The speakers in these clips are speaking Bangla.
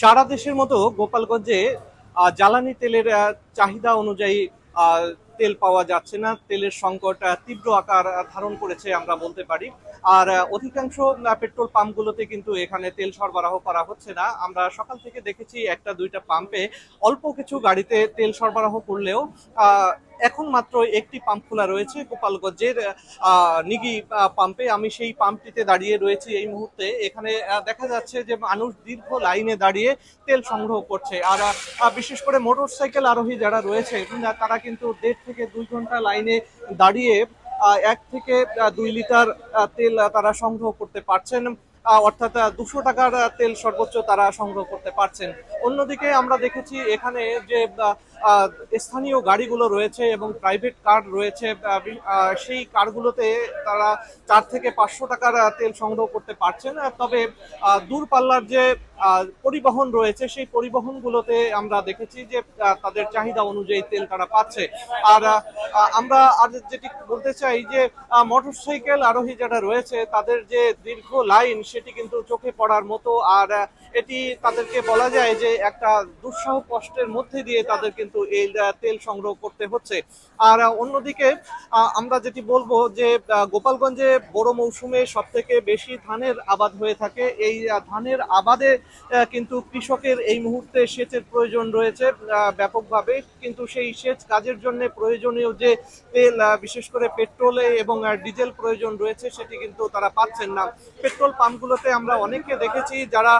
সারা দেশের মতো গোপালগঞ্জে জ্বালানি তেলের চাহিদা অনুযায়ী আহ, তেল পাওয়া যাচ্ছে না। তেলের সংকট তীব্র আকার ধারণ করেছে আমরা বলতে পারি। আর অধিকাংশ পেট্রোল পাম্পগুলোতে কিন্তু এখানে তেল সরবরাহ করা হচ্ছে না। আমরা সকাল থেকে দেখেছি একটা দুইটা পাম্পে অল্প কিছু গাড়িতে তেল সরবরাহ করলেও আহ, এখন মাত্র একটি পাম্প খোলা রয়েছে গোপালগঞ্জের নিগি পাম্পে। আমি সেই পাম্পটিতে দাঁড়িয়ে রয়েছি এই মুহূর্তে। এখানে দেখা যাচ্ছে যে মানুষ দীর্ঘ লাইনে দাঁড়িয়ে তেল সংগ্রহ করছে। আর বিশেষ করে মোটর সাইকেল আরোহী যারা রয়েছে তারা কিন্তু 1.5 থেকে 2 ঘন্টা লাইনে দাঁড়িয়ে 1 থেকে 2 লিটার তেল তারা সংগ্রহ করতে পারছেন। অর্থাৎ 200 টাকার তেল সর্বোচ্চ তারা সংগ্রহ করতে পারছেন। অন্যদিকে আমরা দেখেছি এখানে যে আহ, স্থানীয় গাড়িগুলো রয়েছে এবং প্রাইভেট কার রয়েছে, সেই কারগুলোতে তারা 4 থেকে 500 টাকার তেল সংগ্রহ করতে পারছেন। তবে দূরপাল্লার যে পরিবহন রয়েছে সেই পরিবহনগুলোতে আমরা দেখেছি যে তাদের চাহিদা অনুযায়ী তেল তারা পাচ্ছে। আর আমরা আর যেটি বলতে চাই যে মোটরসাইকেল আরোহী যারা রয়েছে তাদের যে দীর্ঘ লাইন সেটি কিন্তু চোখে পড়ার মতো। আর এটি তাদেরকে বলা যায় যে একটা দুঃসহ কষ্টের মধ্যে দিয়ে তাদের কিন্তু এই তেল সংগ্রহ করতে হচ্ছে। আর অন্যদিকে আমরা যেটি বলবো যে গোপালগঞ্জে বড় মৌসুমে সব থেকে বেশি ধানের আবাদ হয়ে থাকে। এই ধানের আবাদে কিন্তু কৃষকের এই মুহূর্তে সেচের প্রয়োজন রয়েছে ব্যাপকভাবে। কিন্তু সেই সেচ কাজের জন্য প্রয়োজনীয় যে তেল, বিশেষ করে পেট্রোলে এবং ডিজেল প্রয়োজন রয়েছে, সেটি কিন্তু তারা পাচ্ছেন না। পেট্রোল পাম্পগুলোতে আমরা অনেককে দেখেছি যারা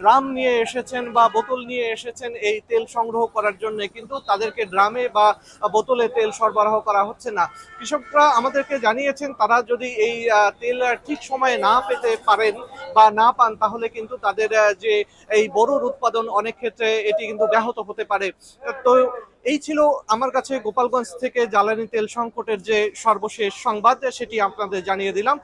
ড্রাম নিয়ে এসেছেন বা বোতল নিয়ে এসেছেন এই তেল সংগ্রহ করার জন্য, কিন্তু তাদেরকে ড্রামে বা বোতলে তেল সরবরাহ করা হচ্ছে না। কৃষকরা আমাদেরকে জানিয়েছেন তারা যদি এই তেল ঠিক সময়ে না পেতে পারেন বা না পান তাহলে কিন্তু তাদের যে এই বড়ুর উৎপাদন অনেক ক্ষেত্রে এটি কিন্তু ব্যাহত হতে পারে। তো এই ছিল আমার কাছে গোপালগঞ্জ থেকে জ্বালানি তেল সংকটের যে সর্বশেষ সংবাদ, সেটি আপনাদের জানিয়ে দিলাম।